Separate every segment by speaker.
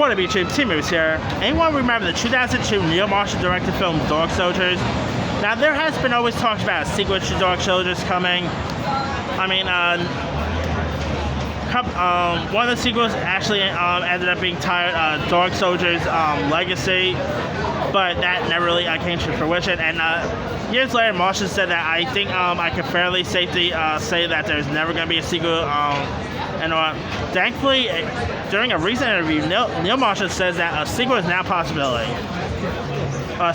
Speaker 1: What up, YouTube? T-Moose here. Anyone remember the 2002 Neil Marshall directed film Dog Soldiers? Now, there has been always talked about a sequel to Dog Soldiers coming. I mean, one of the sequels actually ended up being titled Dog Soldiers Legacy, but that never really came to fruition. And years later, Marshall said that I think I can fairly safely say that there's never going to be a sequel. Thankfully, during a recent interview, Neil Marshall says that a sequel is now a possibility.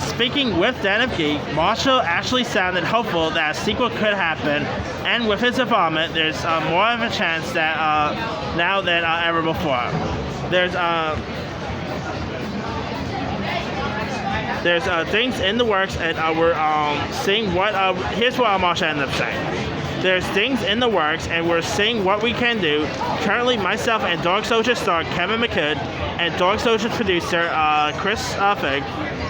Speaker 1: Speaking with Den of Geek, Marshall actually sounded hopeful that a sequel could happen, and with his involvement, there's more of a chance that now than ever before. There's things in the works, and we're seeing what. Here's what Marshall ended up saying. There's things in the works, and we're seeing what we can do. Currently, myself and Dog Soldiers star Kevin McKidd and Dog Soldiers producer Chris Figg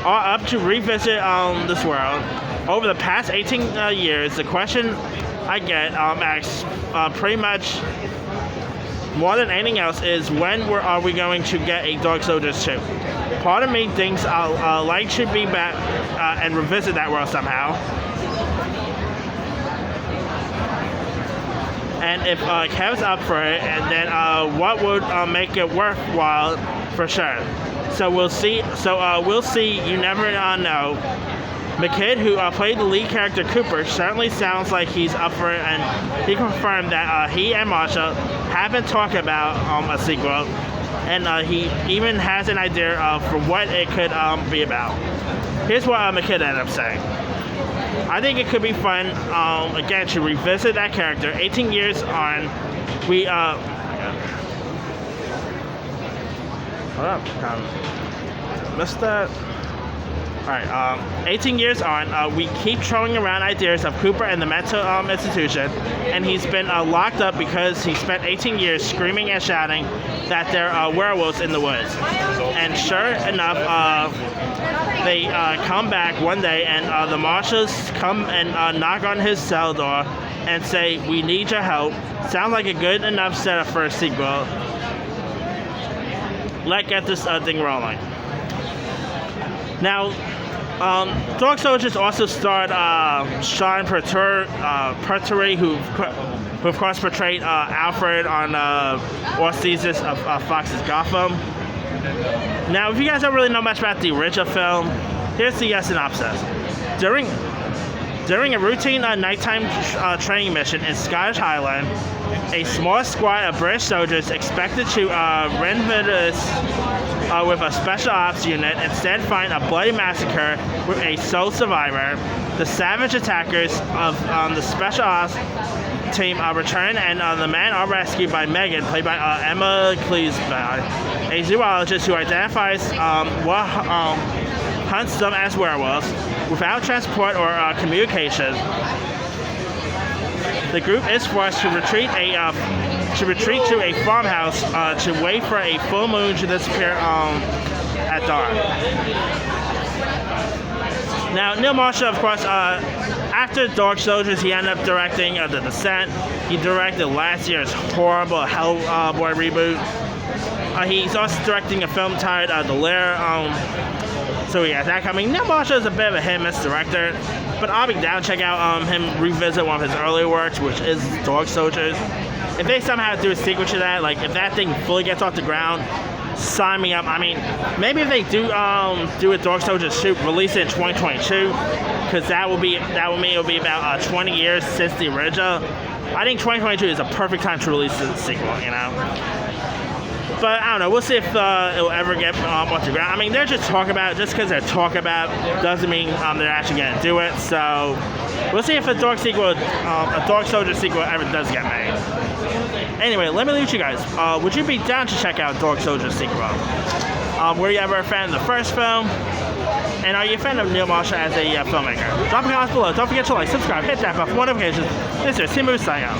Speaker 1: are up to revisit this world. Over the past 18 years, the question I get asked pretty much more than anything else is when are we going to get a Dog Soldiers 2? Part of me thinks I'd like to be back and revisit that world somehow. And if Kev's up for it, and then what would make it worthwhile for sure. So we'll see. We'll see. You never know. McKidd, who played the lead character Cooper, certainly sounds like he's up for it, and he confirmed that he and Marshall have been talking about a sequel, and he even has an idea for what it could be about. Here's what McKidd ended up saying. I think it could be fun, again, to revisit that character. 18 years on, we, hold up, missed that. Alright, 18 years on, we keep throwing around ideas of Cooper and the mental institution, and he's been locked up because he spent 18 years screaming and shouting that there are werewolves in the woods. And sure enough, they come back one day, and the Marshalls come and knock on his cell door and say, "We need your help." Sounds like a good enough setup for a sequel. Let's get this thing rolling. Now, Dog Soldiers also starred Sean Pertwee, who of course portrayed Alfred on all seasons of Fox's Gotham. Now, if you guys don't really know much about the original film, here's the synopsis. During a routine nighttime training mission in Scottish Highland, a small squad of British soldiers expected to rendezvous with a special ops unit instead find a bloody massacre with a sole survivor. The savage attackers of the special ops team return, and the men are rescued by Megan, played by Emma Cleesby, a zoologist who identifies what hunts them as werewolves. Without transport or communication, the group is forced to retreat to a farmhouse to wait for a full moon to disappear at dawn. Now, Neil Marshall, of course, after Dog Soldiers, he ended up directing The Descent. He directed last year's horrible Hellboy reboot. He's also directing a film titled The Lair. So he has that coming. Neil Marshall is a bit of a hit-and-miss director, but I'll be down to check out him revisit one of his earlier works, which is Dog Soldiers. If they somehow do a sequel to that, like if that thing fully gets off the ground, sign me up. I mean, maybe if they do a Dog Soldiers shoot, release it in 2022, because that will mean it'll be about 20 years since the original. I think 2022 is a perfect time to release the sequel, you know. But I don't know. We'll see if it'll ever get off the ground. I mean, they're just talking about it. Just because they're talking about it doesn't mean they're actually going to do it. So we'll see if a Dog Soldier sequel ever does get made. Anyway, let me leave you guys. Would you be down to check out Dog Soldier sequel? Were you ever a fan of the first film? And are you a fan of Neil Marshall as a filmmaker? Drop a comment below. Don't forget to like, subscribe, hit that bell for notifications. This is T-Moose signing out.